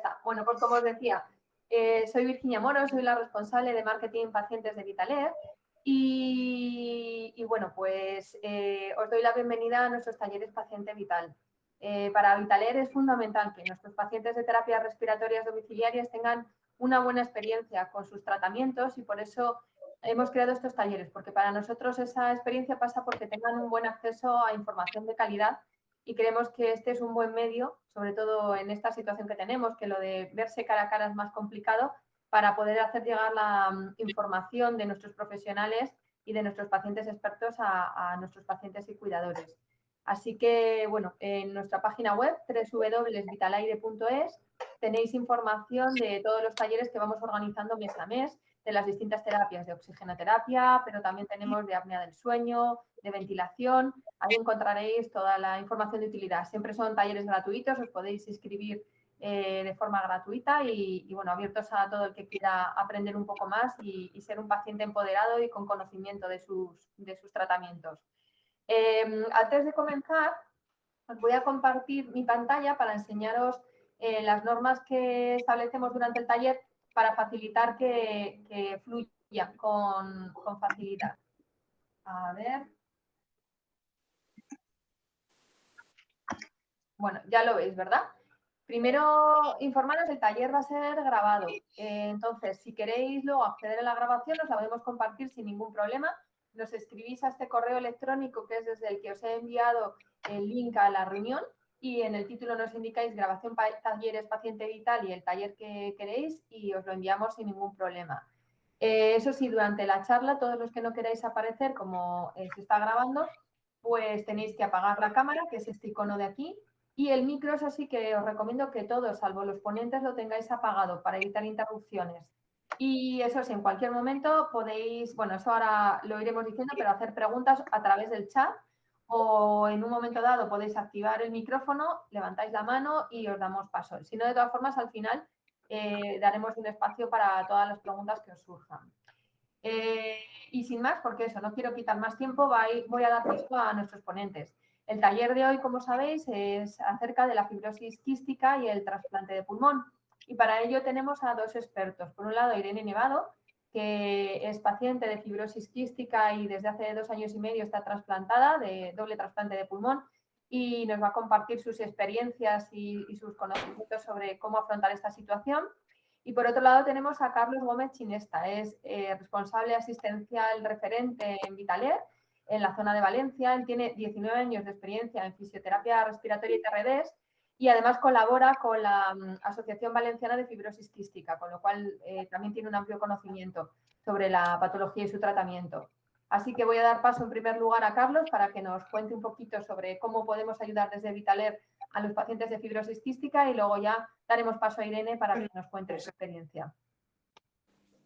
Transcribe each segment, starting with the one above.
está. Bueno, pues como os decía, soy Virginia Moro, soy la responsable de marketing pacientes de Vitaler y bueno, pues os doy la bienvenida a nuestros talleres Paciente Vital. Para Vitaler es fundamental que nuestros pacientes de terapias respiratorias domiciliarias tengan una buena experiencia con sus tratamientos y por eso hemos creado estos talleres, porque para nosotros esa experiencia pasa porque tengan un buen acceso a información de calidad y creemos que este es un buen medio, sobre todo en esta situación que tenemos, que lo de verse cara a cara es más complicado, para poder hacer llegar la información de nuestros profesionales y de nuestros pacientes expertos a nuestros pacientes y cuidadores. Así que, bueno, en nuestra página web, www.vitalaire.es, tenéis información de todos los talleres que vamos organizando mes a mes, de las distintas terapias de oxigenoterapia, pero también tenemos de apnea del sueño, de ventilación. Ahí encontraréis toda la información de utilidad. Siempre son talleres gratuitos, os podéis inscribir de forma gratuita y, bueno, abiertos a todo el que quiera aprender un poco más y ser un paciente empoderado y con conocimiento de sus tratamientos. Antes de comenzar, os voy a compartir mi pantalla para enseñaros las normas que establecemos durante el taller para facilitar que fluya con facilidad. A ver. Bueno, ya lo veis, ¿verdad? Primero, informaros, el taller va a ser grabado. Entonces, si queréis luego acceder a la grabación, os la podemos compartir sin ningún problema. Nos escribís a este correo electrónico que es desde el que os he enviado el link a la reunión y en el título nos indicáis grabación talleres paciente vital y el taller que queréis y os lo enviamos sin ningún problema. Eso sí, durante la charla, todos los que no queráis aparecer, como se está grabando, pues tenéis que apagar la cámara, que es este icono de aquí, y el micro, eso sí que os recomiendo que todos, salvo los ponentes, lo tengáis apagado para evitar interrupciones. Y eso sí, en cualquier momento podéis, bueno, eso ahora lo iremos diciendo, pero hacer preguntas a través del chat o en un momento dado podéis activar el micrófono, levantáis la mano y os damos paso. Si no, de todas formas, al final daremos un espacio para todas las preguntas que os surjan. Y sin más, porque eso, no quiero quitar más tiempo, voy a dar paso a nuestros ponentes. El taller de hoy, como sabéis, es acerca de la fibrosis quística y el trasplante de pulmón. Y para ello tenemos a dos expertos. Por un lado, Irene Nevado, que es paciente de fibrosis quística y desde hace 2 años y medio está trasplantada de doble trasplante de pulmón y nos va a compartir sus experiencias y sus conocimientos sobre cómo afrontar esta situación. Y por otro lado tenemos a Carlos Gómez Chinesta, es responsable asistencial referente en Vitaler, en la zona de Valencia. Él tiene 19 años de experiencia en fisioterapia respiratoria y TRDs y además colabora con la Asociación Valenciana de Fibrosis Quística, con lo cual también tiene un amplio conocimiento sobre la patología y su tratamiento. Así que voy a dar paso en primer lugar a Carlos para que nos cuente un poquito sobre cómo podemos ayudar desde Vitaler a los pacientes de fibrosis quística y luego ya daremos paso a Irene para que nos cuente su experiencia.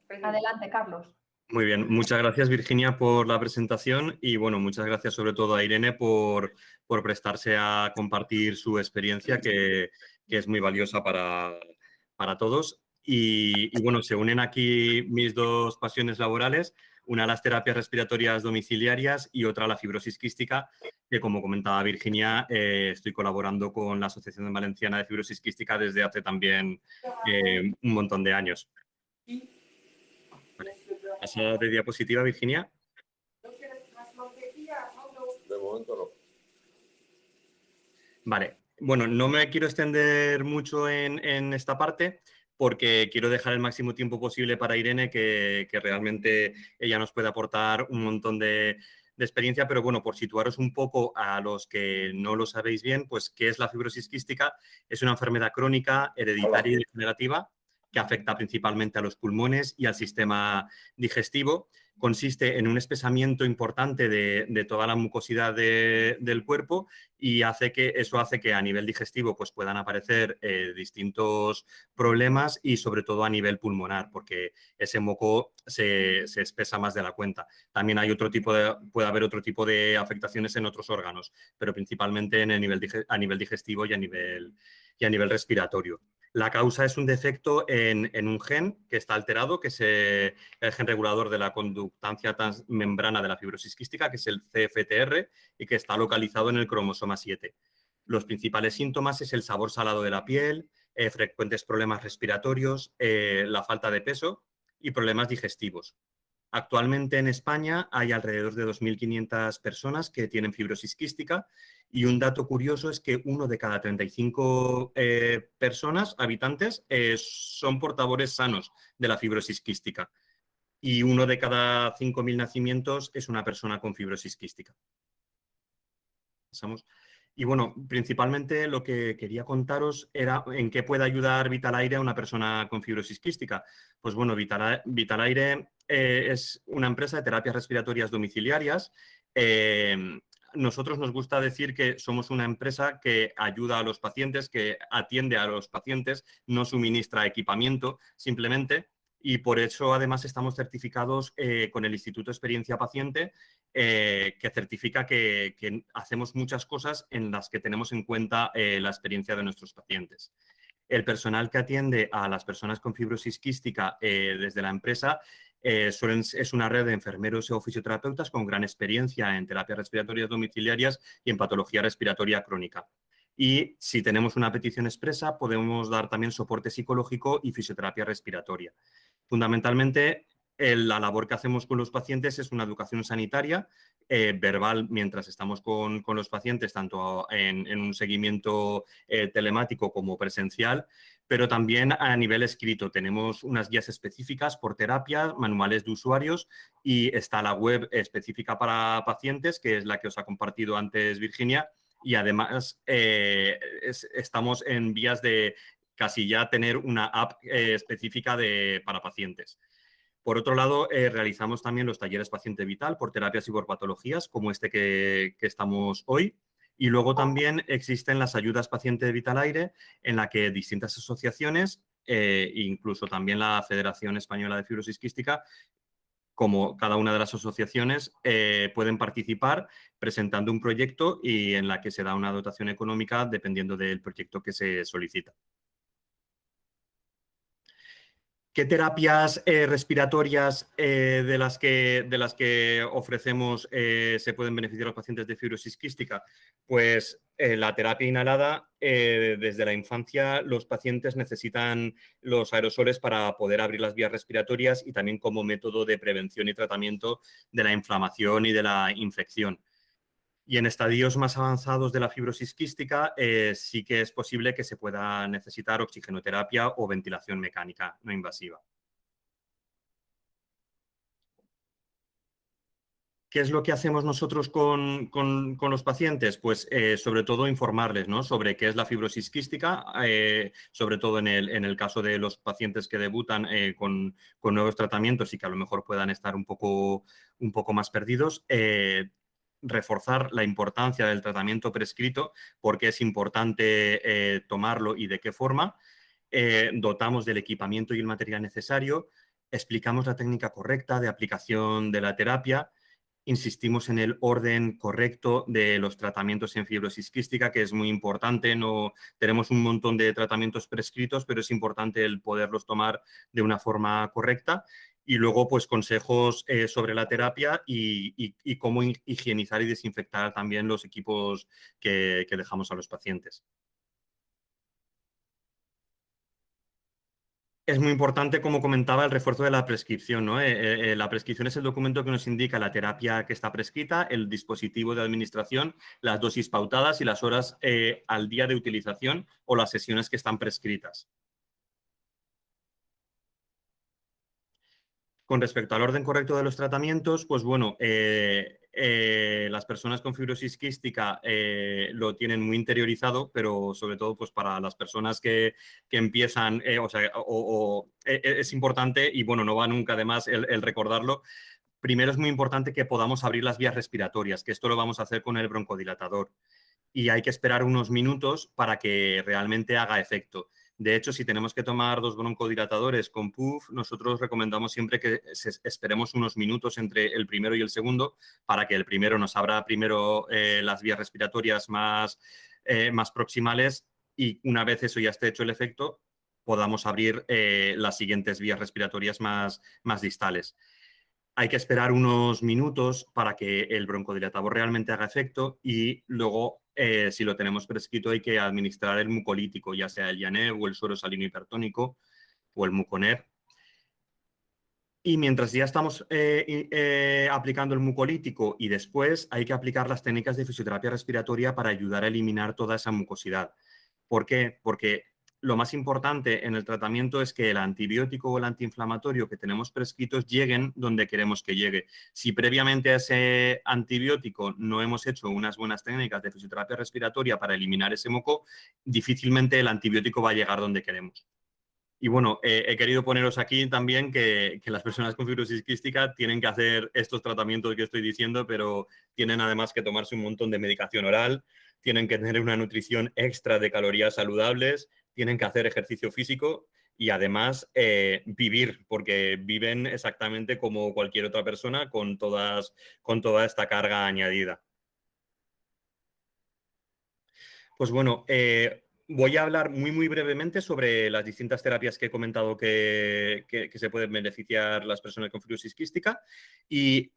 Adelante, Carlos. Muy bien, muchas gracias Virginia por la presentación y bueno, muchas gracias sobre todo a Irene por prestarse a compartir su experiencia que es muy valiosa para todos. Y bueno, se unen aquí mis dos pasiones laborales, una las terapias respiratorias domiciliarias y otra la fibrosis quística, que como comentaba Virginia, estoy colaborando con la Asociación Valenciana de Fibrosis Quística desde hace también un montón de años. Vale. ¿Pasa de diapositiva, Virginia? De momento no. Vale. Bueno, no me quiero extender mucho en esta parte porque quiero dejar el máximo tiempo posible para Irene, que realmente ella nos puede aportar un montón de experiencia, pero bueno, por situaros un poco a los que no lo sabéis bien, pues ¿qué es la fibrosis quística? Es una enfermedad crónica, hereditaria y degenerativa que afecta principalmente a los pulmones y al sistema digestivo. Consiste en un espesamiento importante de toda la mucosidad del cuerpo y eso hace que a nivel digestivo pues, puedan aparecer distintos problemas y sobre todo a nivel pulmonar, porque ese moco se espesa más de la cuenta. También hay puede haber otro tipo de afectaciones en otros órganos, pero principalmente a nivel digestivo y a nivel respiratorio. La causa es un defecto en un gen que está alterado, que es el gen regulador de la conductancia transmembrana de la fibrosis quística, que es el CFTR, y que está localizado en el cromosoma 7. Los principales síntomas es el sabor salado de la piel, frecuentes problemas respiratorios, la falta de peso y problemas digestivos. Actualmente en España hay alrededor de 2.500 personas que tienen fibrosis quística y un dato curioso es que 1 de cada 35 personas, habitantes, son portadores sanos de la fibrosis quística y 1 de cada 5.000 nacimientos es una persona con fibrosis quística. Pasamos. Y bueno, principalmente lo que quería contaros era en qué puede ayudar Vitalaire a una persona con fibrosis quística. Pues bueno, Vitalaire es una empresa de terapias respiratorias domiciliarias. Nosotros nos gusta decir que somos una empresa que ayuda a los pacientes, que atiende a los pacientes, no suministra equipamiento simplemente. Y por eso, además, estamos certificados con el Instituto Experiencia Paciente, que certifica que hacemos muchas cosas en las que tenemos en cuenta la experiencia de nuestros pacientes. El personal que atiende a las personas con fibrosis quística desde la empresa es una red de enfermeros o fisioterapeutas con gran experiencia en terapias respiratorias domiciliarias y en patología respiratoria crónica. Y si tenemos una petición expresa, podemos dar también soporte psicológico y fisioterapia respiratoria. Fundamentalmente, la labor que hacemos con los pacientes es una educación sanitaria verbal mientras estamos con los pacientes, tanto en un seguimiento telemático como presencial, pero también a nivel escrito. Tenemos unas guías específicas por terapia, manuales de usuarios y está la web específica para pacientes, que es la que os ha compartido antes Virginia, y además estamos en vías de casi ya tener una app específica para pacientes. Por otro lado, realizamos también los talleres Paciente Vital por terapias y por patologías, como este que estamos hoy. Y luego también existen las ayudas Paciente Vitalaire, en la que distintas asociaciones, incluso también la Federación Española de Fibrosis Quística, como cada una de las asociaciones, pueden participar presentando un proyecto y en la que se da una dotación económica dependiendo del proyecto que se solicita. ¿Qué terapias respiratorias de las que ofrecemos se pueden beneficiar a los pacientes de fibrosis quística? Pues la terapia inhalada, desde la infancia los pacientes necesitan los aerosoles para poder abrir las vías respiratorias y también como método de prevención y tratamiento de la inflamación y de la infección. Y en estadios más avanzados de la fibrosis quística sí que es posible que se pueda necesitar oxigenoterapia o ventilación mecánica no invasiva. ¿Qué es lo que hacemos nosotros con los pacientes? Pues sobre todo informarles, ¿no?, sobre qué es la fibrosis quística, sobre todo en el caso de los pacientes que debutan con nuevos tratamientos y que a lo mejor puedan estar un poco más perdidos. Reforzar la importancia del tratamiento prescrito, porque es importante tomarlo y de qué forma. Dotamos del equipamiento y el material necesario, explicamos la técnica correcta de aplicación de la terapia, insistimos en el orden correcto de los tratamientos en fibrosis quística, que es muy importante. No, tenemos un montón de tratamientos prescritos, pero es importante el poderlos tomar de una forma correcta. Y luego, pues, consejos sobre la terapia y cómo higienizar y desinfectar también los equipos que dejamos a los pacientes. Es muy importante, como comentaba, el refuerzo de la prescripción, ¿no? La prescripción es el documento que nos indica la terapia que está prescrita, el dispositivo de administración, las dosis pautadas y las horas al día de utilización o las sesiones que están prescritas. Con respecto al orden correcto de los tratamientos, pues bueno, las personas con fibrosis quística lo tienen muy interiorizado, pero sobre todo pues para las personas que empiezan, es importante y bueno, no va nunca además el recordarlo. Primero es muy importante que podamos abrir las vías respiratorias, que esto lo vamos a hacer con el broncodilatador. Y hay que esperar unos minutos para que realmente haga efecto. De hecho, si tenemos que tomar 2 broncodilatadores con PUF, nosotros recomendamos siempre que esperemos unos minutos entre el primero y el segundo para que el primero nos abra primero las vías respiratorias más proximales y una vez eso ya esté hecho el efecto, podamos abrir las siguientes vías respiratorias más distales. hay que esperar unos minutos para que el broncodilatador realmente haga efecto y luego, si lo tenemos prescrito, hay que administrar el mucolítico, ya sea el Yanev o el suero salino hipertónico o el Muconer. Y mientras ya estamos aplicando el mucolítico y después hay que aplicar las técnicas de fisioterapia respiratoria para ayudar a eliminar toda esa mucosidad. ¿Por qué? Porque lo más importante en el tratamiento es que el antibiótico o el antiinflamatorio que tenemos prescritos lleguen donde queremos que llegue. Si previamente a ese antibiótico no hemos hecho unas buenas técnicas de fisioterapia respiratoria para eliminar ese moco, difícilmente el antibiótico va a llegar donde queremos. Y bueno, he querido poneros aquí también que las personas con fibrosis quística tienen que hacer estos tratamientos que estoy diciendo, pero tienen además que tomarse un montón de medicación oral, tienen que tener una nutrición extra de calorías saludables, tienen que hacer ejercicio físico y además vivir, porque viven exactamente como cualquier otra persona con toda esta carga añadida. Pues bueno, voy a hablar muy brevemente sobre las distintas terapias que he comentado que se pueden beneficiar las personas con fibrosis quística. Y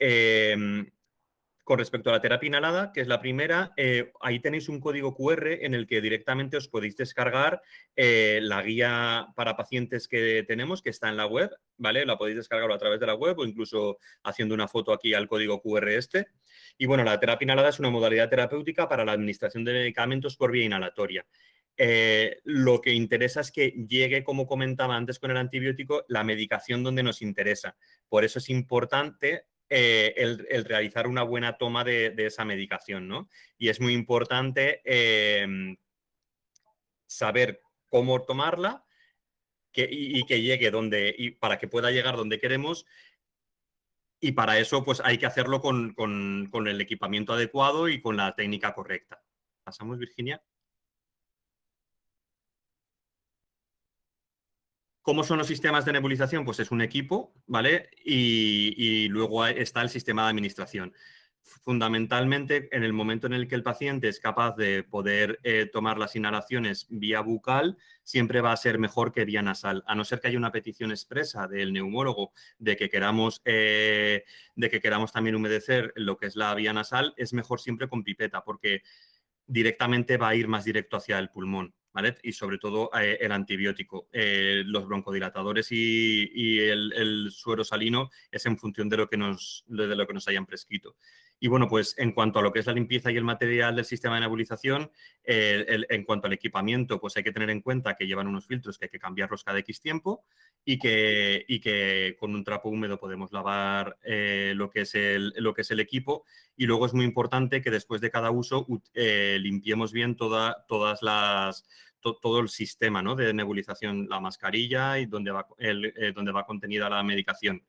con respecto a la terapia inhalada, que es la primera, ahí tenéis un código QR en el que directamente os podéis descargar la guía para pacientes que tenemos, que está en la web, ¿vale? La podéis descargar a través de la web o incluso haciendo una foto aquí al código QR este. Y bueno, la terapia inhalada es una modalidad terapéutica para la administración de medicamentos por vía inhalatoria. Lo que interesa es que llegue, como comentaba antes con el antibiótico, la medicación donde nos interesa. Por eso es importante el realizar una buena toma de esa medicación, ¿no? Y es muy importante saber cómo tomarla y que llegue y para que pueda llegar donde queremos. Y para eso, pues hay que hacerlo con el equipamiento adecuado y con la técnica correcta. ¿Pasamos, Virginia? ¿Cómo son los sistemas de nebulización? Pues es un equipo, ¿vale? Y luego está el sistema de administración. Fundamentalmente, en el momento en el que el paciente es capaz de poder tomar las inhalaciones vía bucal, siempre va a ser mejor que vía nasal, a no ser que haya una petición expresa del neumólogo de que queramos también humedecer lo que es la vía nasal, es mejor siempre con pipeta, porque directamente va a ir más directo hacia el pulmón, ¿vale? Y sobre todo el antibiótico. Los broncodilatadores y el suero salino es en función de lo que nos hayan prescrito. Y bueno, pues en cuanto a lo que es la limpieza y el material del sistema de nebulización, en cuanto al equipamiento, pues hay que tener en cuenta que llevan unos filtros que hay que cambiarlos cada X tiempo y que con un trapo húmedo podemos lavar lo que es el equipo. Y luego es muy importante que después de cada uso limpiemos bien todo el sistema, ¿no?, de nebulización, la mascarilla y donde va contenida la medicación.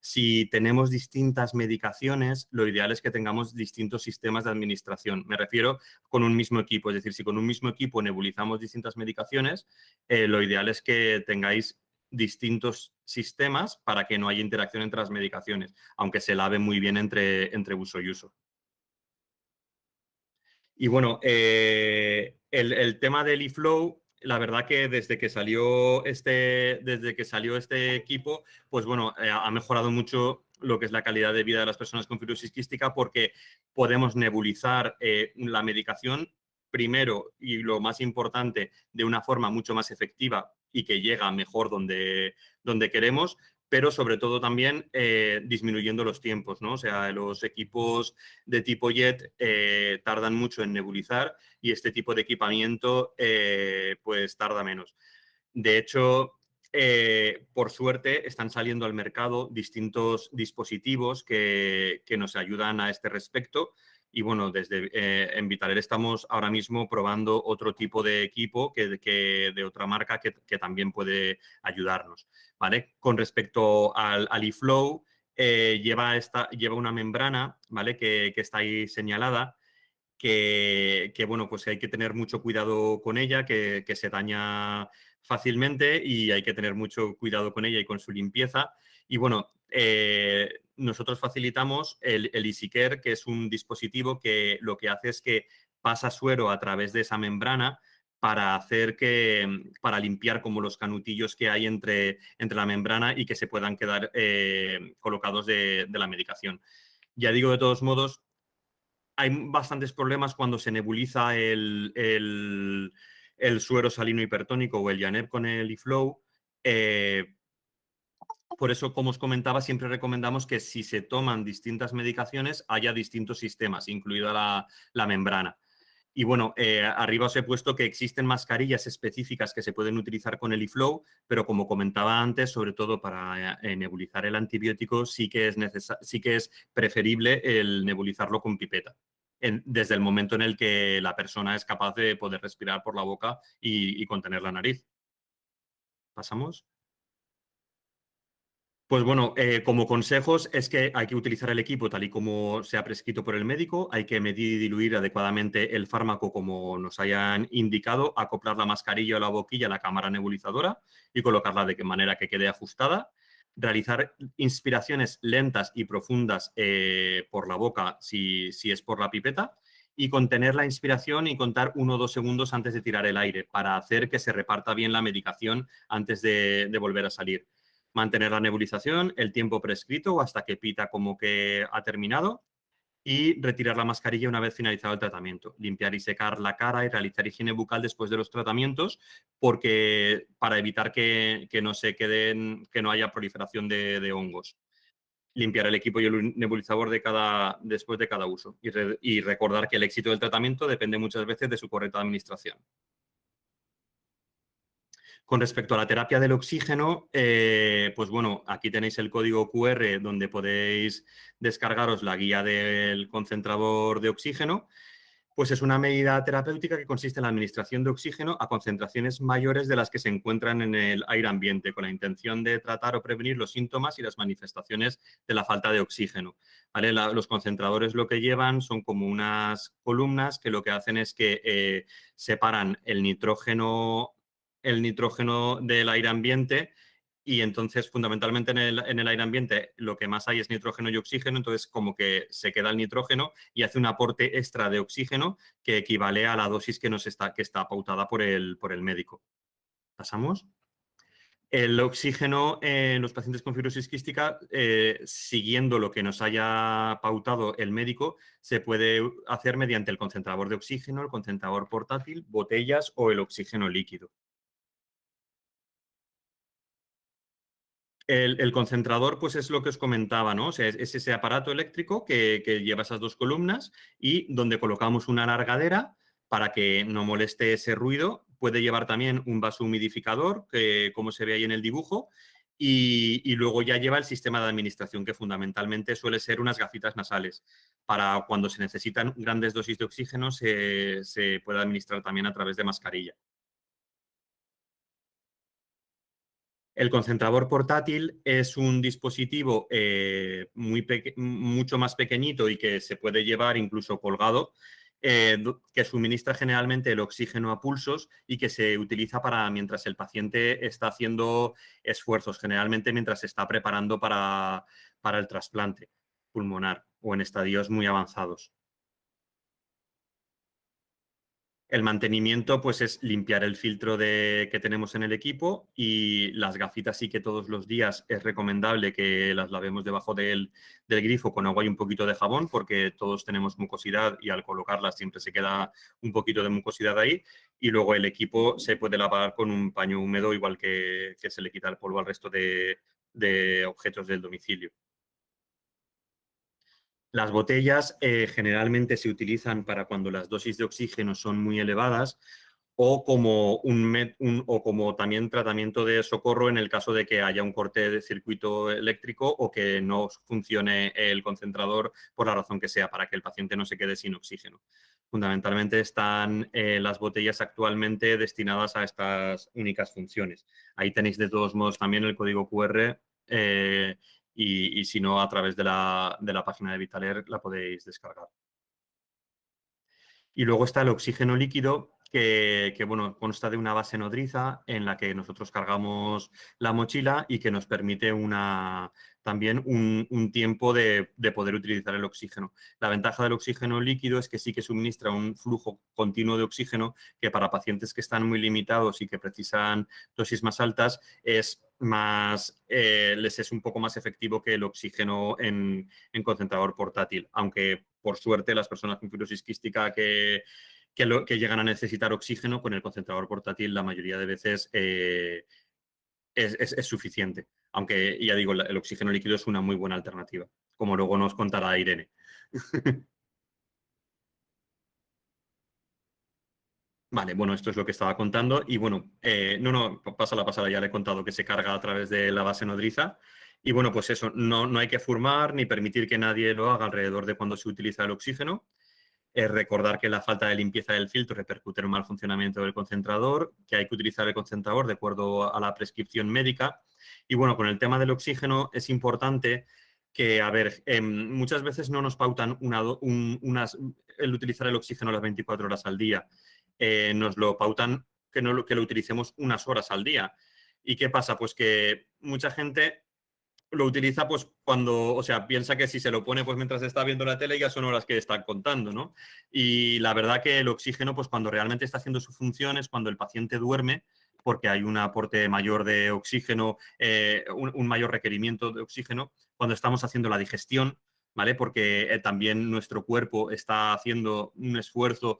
Si tenemos distintas medicaciones, lo ideal es que tengamos distintos sistemas de administración. Me refiero con un mismo equipo. Es decir, si con un mismo equipo nebulizamos distintas medicaciones, lo ideal es que tengáis distintos sistemas para que no haya interacción entre las medicaciones, aunque se lave muy bien entre uso y uso. Y bueno, el tema del eFlow, la verdad que desde que salió este equipo, pues bueno, ha mejorado mucho lo que es la calidad de vida de las personas con fibrosis quística, porque podemos nebulizar la medicación primero y lo más importante, de una forma mucho más efectiva y que llega mejor donde queremos, pero sobre todo también disminuyendo los tiempos, ¿no? O sea, los equipos de tipo JET tardan mucho en nebulizar y este tipo de equipamiento pues tarda menos. De hecho, por suerte, están saliendo al mercado distintos dispositivos que nos ayudan a este respecto. Y bueno, en Vitaler estamos ahora mismo probando otro tipo de equipo de otra marca que también puede ayudarnos, ¿vale? Con respecto al eFlow, lleva una membrana, ¿vale?, que está ahí señalada, bueno, pues hay que tener mucho cuidado con ella, que se daña fácilmente y hay que tener mucho cuidado con ella y con su limpieza. Y bueno, nosotros facilitamos el EasyCare, que es un dispositivo que lo que hace es que pasa suero a través de esa membrana para para limpiar como los canutillos que hay entre la membrana y que se puedan quedar colocados de la medicación. Ya digo, de todos modos, hay bastantes problemas cuando se nebuliza el suero salino hipertónico o el Janeb con el eFlow. Por eso, como os comentaba, siempre recomendamos que si se toman distintas medicaciones haya distintos sistemas, incluida la membrana. Y bueno, arriba os he puesto que existen mascarillas específicas que se pueden utilizar con el eFlow, pero como comentaba antes, sobre todo para nebulizar el antibiótico, sí que es preferible el nebulizarlo con pipeta, desde el momento en el que la persona es capaz de poder respirar por la boca y contener la nariz. ¿Pasamos? Pues bueno, como consejos es que hay que utilizar el equipo tal y como se ha prescrito por el médico, hay que medir y diluir adecuadamente el fármaco como nos hayan indicado, acoplar la mascarilla o la boquilla a la cámara nebulizadora y colocarla de manera que quede ajustada, realizar inspiraciones lentas y profundas por la boca si es por la pipeta y contener la inspiración y contar 1 o 2 segundos antes de tirar el aire para hacer que se reparta bien la medicación antes de volver a salir. Mantener la nebulización, el tiempo prescrito o hasta que pita como que ha terminado y retirar la mascarilla una vez finalizado el tratamiento. Limpiar y secar la cara y realizar higiene bucal después de los tratamientos porque para evitar que no se queden, que no haya proliferación de hongos. Limpiar el equipo y el nebulizador después de cada uso y recordar que el éxito del tratamiento depende muchas veces de su correcta administración. Con respecto a la terapia del oxígeno, pues bueno, aquí tenéis el código QR donde podéis descargaros la guía del concentrador de oxígeno. Pues es una medida terapéutica que consiste en la administración de oxígeno a concentraciones mayores de las que se encuentran en el aire ambiente, con la intención de tratar o prevenir los síntomas y las manifestaciones de la falta de oxígeno. ¿Vale? Los concentradores lo que llevan son como unas columnas que lo que hacen es que separan el nitrógeno del aire ambiente y entonces fundamentalmente en el aire ambiente lo que más hay es nitrógeno y oxígeno, entonces como que se queda el nitrógeno y hace un aporte extra de oxígeno que equivale a la dosis que está pautada por el médico. ¿Pasamos? El oxígeno en los pacientes con fibrosis quística, siguiendo lo que nos haya pautado el médico, se puede hacer mediante el concentrador de oxígeno, el concentrador portátil, botellas o el oxígeno líquido. El concentrador, pues es lo que os comentaba, ¿no? O sea, es ese aparato eléctrico que lleva esas 2 columnas y donde colocamos una alargadera para que no moleste ese ruido. Puede llevar también un vaso humidificador, que, como se ve ahí en el dibujo, y luego ya lleva el sistema de administración, que fundamentalmente suele ser unas gafitas nasales. Para cuando se necesitan grandes dosis de oxígeno, se puede administrar también a través de mascarilla. El concentrador portátil es un dispositivo mucho más pequeñito y que se puede llevar incluso colgado, que suministra generalmente el oxígeno a pulsos y que se utiliza para mientras el paciente está haciendo esfuerzos, generalmente mientras se está preparando para el trasplante pulmonar o en estadios muy avanzados. El mantenimiento, pues, es limpiar el filtro que tenemos en el equipo y las gafitas sí que todos los días es recomendable que las lavemos debajo del grifo con agua y un poquito de jabón porque todos tenemos mucosidad y al colocarlas siempre se queda un poquito de mucosidad ahí. Y luego el equipo se puede lavar con un paño húmedo igual que se le quita el polvo al resto de objetos del domicilio. Las botellas generalmente se utilizan para cuando las dosis de oxígeno son muy elevadas o o como también tratamiento de socorro en el caso de que haya un corte de circuito eléctrico o que no funcione el concentrador por la razón que sea, para que el paciente no se quede sin oxígeno. Fundamentalmente están las botellas actualmente destinadas a estas únicas funciones. Ahí tenéis de todos modos también el código QR y si no, a través de la página de Vitaler la podéis descargar. Y luego está el oxígeno líquido, bueno, consta de una base nodriza en la que nosotros cargamos la mochila y que nos permite también un tiempo de poder utilizar el oxígeno. La ventaja del oxígeno líquido es que sí que suministra un flujo continuo de oxígeno que para pacientes que están muy limitados y que precisan dosis más altas les es un poco más efectivo que el oxígeno en concentrador portátil, aunque por suerte las personas con fibrosis quística que llegan a necesitar oxígeno con el concentrador portátil la mayoría de veces es suficiente. Aunque, ya digo, el oxígeno líquido es una muy buena alternativa, como luego nos contará Irene. Vale, bueno, esto es lo que estaba contando y bueno, pasa la pasada, ya le he contado que se carga a través de la base nodriza y bueno, pues eso, no hay que fumar ni permitir que nadie lo haga alrededor de cuando se utiliza el oxígeno. Recordar que la falta de limpieza del filtro repercute en un mal funcionamiento del concentrador, que hay que utilizar el concentrador de acuerdo a la prescripción médica. Y bueno, con el tema del oxígeno es importante que, a ver, muchas veces no nos pautan el utilizar el oxígeno las 24 horas al día. Nos lo pautan que lo utilicemos unas horas al día. ¿Y qué pasa? Pues que mucha gente lo utiliza pues cuando, o sea, piensa que si se lo pone pues mientras está viendo la tele ya son horas que están contando, ¿no? Y la verdad que el oxígeno pues cuando realmente está haciendo su función es cuando el paciente duerme porque hay un aporte mayor de oxígeno, un mayor requerimiento de oxígeno cuando estamos haciendo la digestión, ¿vale? Porque también nuestro cuerpo está haciendo un esfuerzo,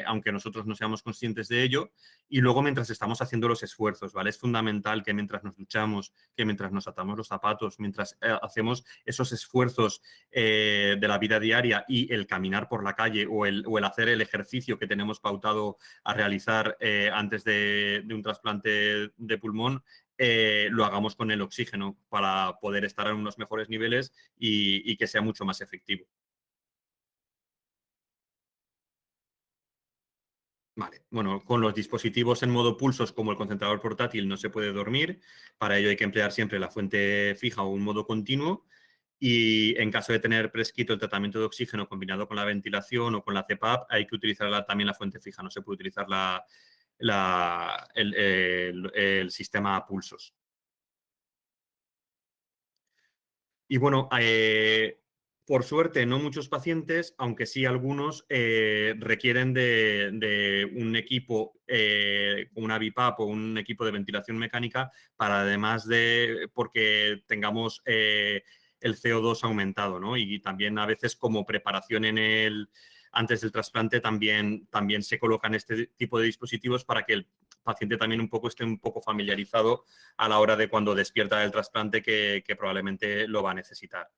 aunque nosotros no seamos conscientes de ello, y luego mientras estamos haciendo los esfuerzos, ¿vale? Es fundamental que mientras nos duchamos, que mientras nos atamos los zapatos, mientras hacemos esos esfuerzos de la vida diaria y el caminar por la calle o el hacer el ejercicio que tenemos pautado a realizar antes de un trasplante de pulmón, lo hagamos con el oxígeno para poder estar en unos mejores niveles y que sea mucho más efectivo. Vale, bueno, con los dispositivos en modo pulsos como el concentrador portátil no se puede dormir, para ello hay que emplear siempre la fuente fija o un modo continuo y en caso de tener prescrito el tratamiento de oxígeno combinado con la ventilación o con la CPAP hay que utilizar también la fuente fija, no se puede utilizar el sistema a pulsos. Y bueno, por suerte no muchos pacientes, aunque sí algunos, requieren de un equipo, una BiPAP o un equipo de ventilación mecánica para además porque tengamos el CO2 aumentado, ¿no? Y también a veces como preparación antes del trasplante también se colocan este tipo de dispositivos para que el paciente también esté un poco familiarizado a la hora de cuando despierta del trasplante que probablemente lo va a necesitar.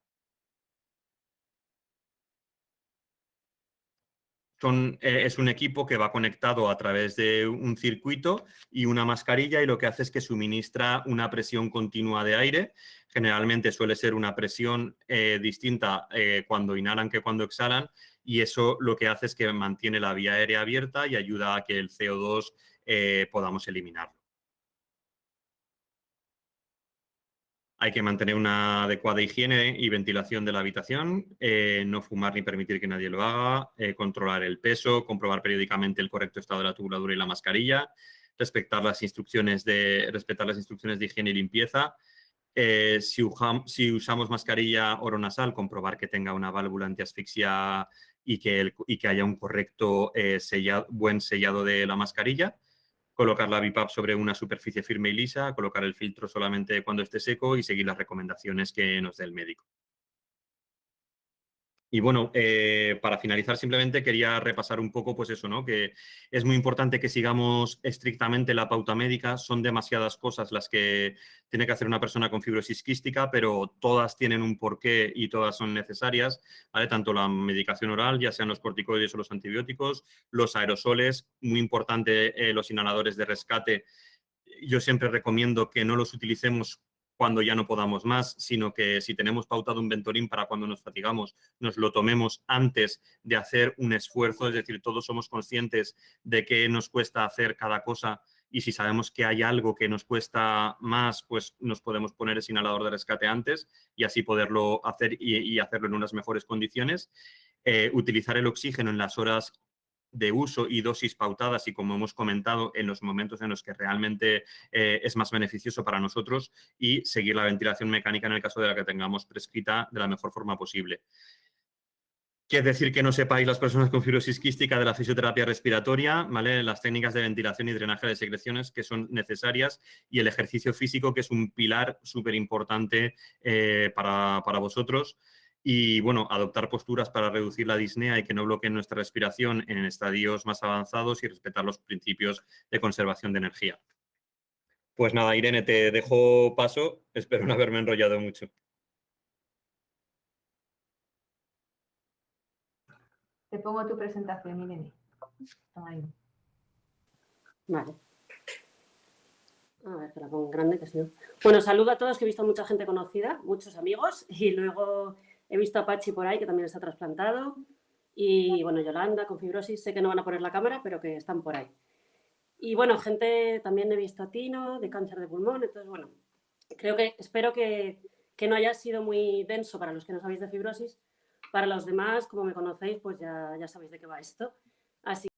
Es un equipo que va conectado a través de un circuito y una mascarilla y lo que hace es que suministra una presión continua de aire. Generalmente suele ser una presión distinta cuando inhalan que cuando exhalan y eso lo que hace es que mantiene la vía aérea abierta y ayuda a que el CO2 podamos eliminarlo. Hay que mantener una adecuada higiene y ventilación de la habitación, no fumar ni permitir que nadie lo haga, controlar el peso, comprobar periódicamente el correcto estado de la tubuladura y la mascarilla, respetar las instrucciones de higiene y limpieza. Si usamos mascarilla oronasal, comprobar que tenga una válvula antiasfixia y que haya un correcto buen sellado de la mascarilla. Colocar la BiPAP sobre una superficie firme y lisa, colocar el filtro solamente cuando esté seco y seguir las recomendaciones que nos dé el médico. Y bueno, para finalizar simplemente quería repasar un poco, pues eso, ¿no? Que es muy importante que sigamos estrictamente la pauta médica. Son demasiadas cosas las que tiene que hacer una persona con fibrosis quística, pero todas tienen un porqué y todas son necesarias, ¿vale? Tanto la medicación oral, ya sean los corticoides o los antibióticos, los aerosoles, muy importante los inhaladores de rescate. Yo siempre recomiendo que no los utilicemos cuando ya no podamos más, sino que si tenemos pautado un Ventolin para cuando nos fatigamos, nos lo tomemos antes de hacer un esfuerzo, es decir, todos somos conscientes de qué nos cuesta hacer cada cosa y si sabemos que hay algo que nos cuesta más, pues nos podemos poner ese inhalador de rescate antes y así poderlo hacer y hacerlo en unas mejores condiciones. Utilizar el oxígeno en las horas de uso y dosis pautadas y, como hemos comentado, en los momentos en los que realmente es más beneficioso para nosotros, y seguir la ventilación mecánica en el caso de la que tengamos prescrita de la mejor forma posible. Quiere decir que no sepáis las personas con fibrosis quística de la fisioterapia respiratoria, ¿vale? Las técnicas de ventilación y drenaje de secreciones que son necesarias, y el ejercicio físico, que es un pilar súper importante para vosotros. Y, bueno, adoptar posturas para reducir la disnea y que no bloqueen nuestra respiración en estadios más avanzados, y respetar los principios de conservación de energía. Pues nada, Irene, te dejo paso. Espero no haberme enrollado mucho. Te pongo tu presentación, Irene. Ahí. Vale. A ver, que la pongo en grande, que si no. Bueno, saludo a todos, que he visto mucha gente conocida, muchos amigos, y luego he visto a Pachi por ahí, que también está trasplantado, y bueno, Yolanda con fibrosis, sé que no van a poner la cámara, pero que están por ahí. Y bueno, gente, también he visto a Tino, de cáncer de pulmón, entonces bueno, espero que no haya sido muy denso para los que no sabéis de fibrosis. Para los demás, como me conocéis, pues ya sabéis de qué va esto. Así